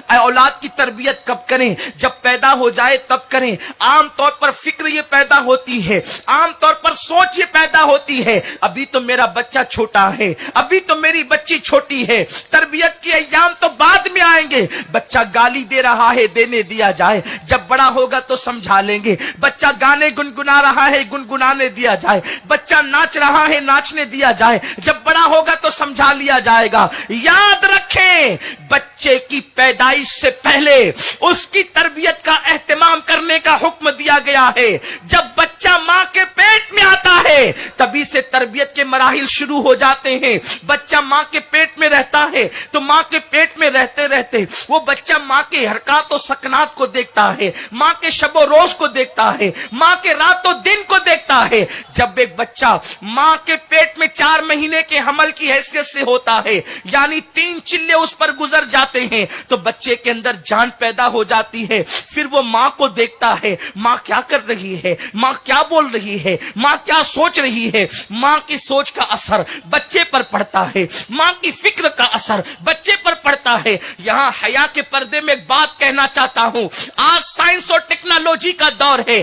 اولاد کی تربیت کب کریں؟ جب پیدا ہو جائے تب کریں۔ عام طور پر فکر یہ پیدا ہوتی ہے، عام طور پر سوچ یہ پیدا ہوتی ہے، ابھی تو میرا بچہ چھوٹا ہے، ابھی تو میری بچی چھوٹی ہے، تربیت کے ایام تو بعد میں آئیں گے، بچہ گالی دے رہا ہے دینے دیا جائے، جب بڑا ہوگا تو سمجھا لیں گے، بچہ گانے گنگنا رہا ہے گنگنانے دیا جائے، بچہ ناچ رہا ہے ناچنے دیا جائے، جب بڑا ہوگا تو سمجھا لیا جائے گا۔ یاد رکھیں، بچے کی پیدائش سے پہلے اس کی تربیت کا اہتمام کرنے کا حکم دیا گیا ہے۔ جب بچہ ماں کے پیٹ میں آتا ہے تبھی سے تربیت کے مراحل شروع ہو جاتے ہیں۔ بچہ ماں کے پیٹ میں رہتا ہے تو ماں کے پیٹ میں رہتے رہتے وہ بچہ ماں کے حرکات و سکنات کو دیکھتا ہے، ماں کے شب و روز کو دیکھتا ہے، ماں کے رات و دن کو دیکھتا ہے۔ جب ایک بچہ ماں کے پیٹ میں 4 مہینے کے حمل کی حیثیت سے ہوتا ہے، یعنی 3 چلے اس پر گزر جاتے ہیں، تو بچے کے اندر جان پیدا ہو جاتی ہے۔ پھر وہ ماں کو دیکھتا ہے، ماں کیا کر رہی ہے، ماں کیا بول رہی ہے، ماں کیا سوچ رہی ہے۔ ماں کی سوچ کا اثر بچے پر پڑتا ہے، ماں کی فکر کا اثر بچے پر پڑتا ہے۔ یہاں حیا کے پردے میں ایک بات کہنا چاہتا ہوں، آج سائنس اور ٹیکنالوجی کا دور ہے۔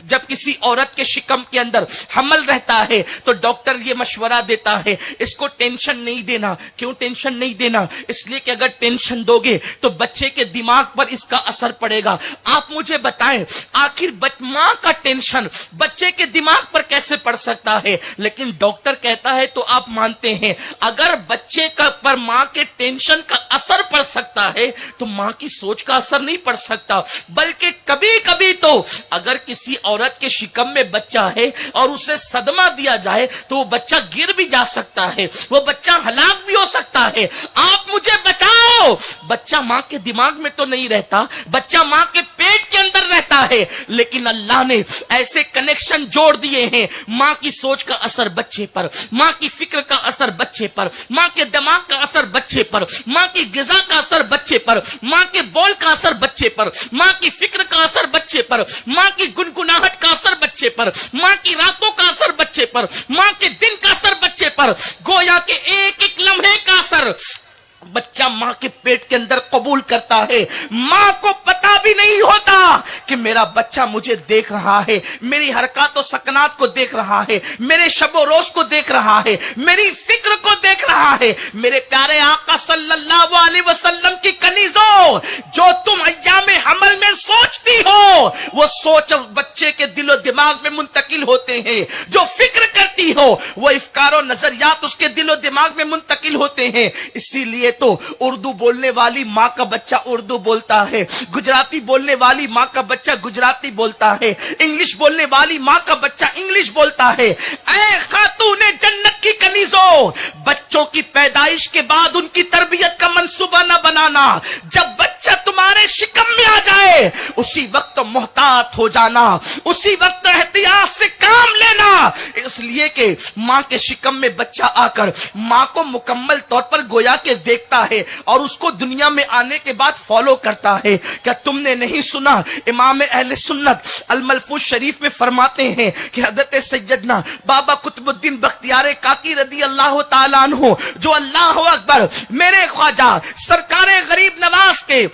جب کسی عورت کے شکم کے اندر حمل رہتا ہے تو ڈاکٹر یہ مشورہ دیتا ہے اس کو ٹینشن نہیں دینا۔ کیوں ٹینشن نہیں دینا؟ اس لیے کہ اگر ٹینشن دو گے تو بچے کے دماغ پر اس کا اثر پڑے گا۔ آپ مجھے بتائیں آخر ماں کا ٹینشن بچے کے دماغ پر کیسے پڑ سکتا ہے؟ لیکن ڈاکٹر کہتا ہے تو آپ مانتے ہیں اگر بچے کا پر ماں کے ٹینشن کا اثر پڑ سکتا ہے تو ماں کی سوچ کا اثر نہیں پڑ سکتا۔ بلکہ کبھی کبھی تو اگر کسی عورت کے شکم میں بچہ ہے اور اسے صدمہ دیا جائے تو وہ بچہ گر بھی جا سکتا ہے، وہ بچہ ہلاک بھی ہو سکتا ہے۔ آپ مجھے بتاؤ، بچہ ماں کے دماغ میں تو نہیں رہتا، بچہ ماں کے پیٹ کے اندر رہتا ہے، لیکن اللہ نے ایسے کنیکشن جوڑ دیے ہیں، ماں کی سوچ کا اثر بچے پر، ماں کی فکر کا اثر بچے پر، ماں کے دماغ کا اثر بچے پر، ماں کی غذا کا اثر بچے پر، ماں کے بول کا اثر بچے پر، ماں کی فکر کا اثر بچے پر، ماں کی گنگناہٹ کا اثر بچے پر، ماں کی راتوں کا اثر بچے پر، ماں کے دن کا اثر بچے پر، گویا کہ ایک ایک لمحے کا اثر بچہ ماں کے پیٹ کے اندر قبول کرتا ہے۔ ماں کو پتا بھی نہیں ہوتا کہ میرا بچہ مجھے دیکھ رہا ہے، میری حرکات و سکنات کو دیکھ رہا ہے، میرے شب و روز کو دیکھ رہا ہے، میری فکر کو دیکھ رہا ہے۔ میرے پیارے آقا صلی اللہ علیہ وسلم کی کنیزوں، جو تم ایام حمل میں سوچتی ہو وہ سوچ بچے کے دل و دماغ میں منتقل ہوتے ہیں، جو فکر کرتی ہو وہ افکار و نظریات اس کے دل و دماغ میں منتقل ہوتے ہیں۔ اسی لیے تو اردو بولنے والی ماں کا بچہ اردو بولتا ہے، گجراتی بولنے والی ماں کا بچہ گجراتی بولتا ہے، انگلش بولنے والی ماں کا بچہ انگلش بولتا ہے۔ اے خاتون جنت کی کنیزوں، بچوں کی پیدائش کے بعد ان کی تربیت کا منصوبہ نہ بنانا، جب بچہ تمہارے شکم میں آ جائے اسی وقت محتاط ہو جانا، اسی وقت احتیاط سے کام لینا، اس لیے کہ ماں کے شکم میں بچہ آ کر ماں کو مکمل طور پر گویا کہ دیکھتا ہے اور اس کو دنیا میں آنے کے بعد فالو کرتا ہے۔ کیا تم نے نہیں سنا امام اہل سنت الملفوظ شریف میں فرماتے ہیں کہ حضرت سیدنا بابا قطب الدین بختیار کاکی رضی اللہ تعالیٰ عنہ جو اللہ اکبر میرے خواجہ سرکار غریب نواز کے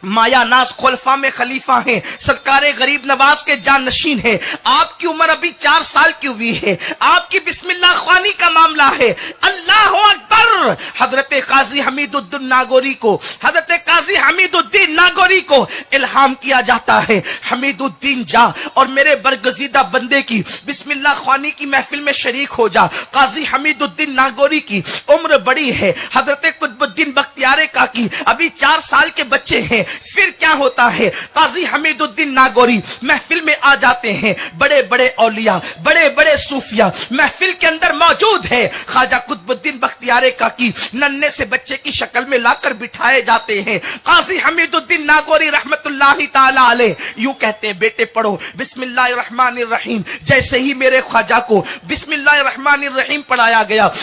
مایا ناز خلفاء میں خلیفہ ہیں، سرکار غریب نواز کے جانشین ہیں، آپ کی عمر ابھی 4 سال کی ہوئی ہے، آپ کی بسم اللہ خوانی کا معاملہ ہے، اللہ اکبر۔ حضرت قاضی حمید الدین ناگوری کو الہام کیا جاتا ہے، حمید الدین جا اور میرے برگزیدہ بندے کی بسم اللہ خوانی کی محفل میں شریک ہو جا۔ قاضی حمید الدین ناگوری کی عمر بڑی ہے، حضرت قطب الدین بختیار کاکی ابھی 4 سال کے بچے ہیں۔ پھر کیا ہوتا ہے، قاضی حمید الدین ناگوری محفل میں آ جاتے ہیں، بڑے بڑے اولیاء، بڑے بڑے صوفیاء محفل کے اندر موجود ہے، خواجہ قطب الدین بختیار کاکی ننھے سے بچے کی شکل میں لا کر بٹھائے جاتے ہیں۔ قاضی حمید الدین ناگوری رحمت اللہ تعالی علیہ یوں کہتے ہیں، بیٹے پڑھو بسم اللہ الرحمن الرحیم۔ جیسے ہی میرے خواجہ کو بسم اللہ الرحمن الرحیم پڑھایا گیا،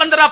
15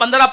15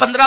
15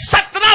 17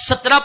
17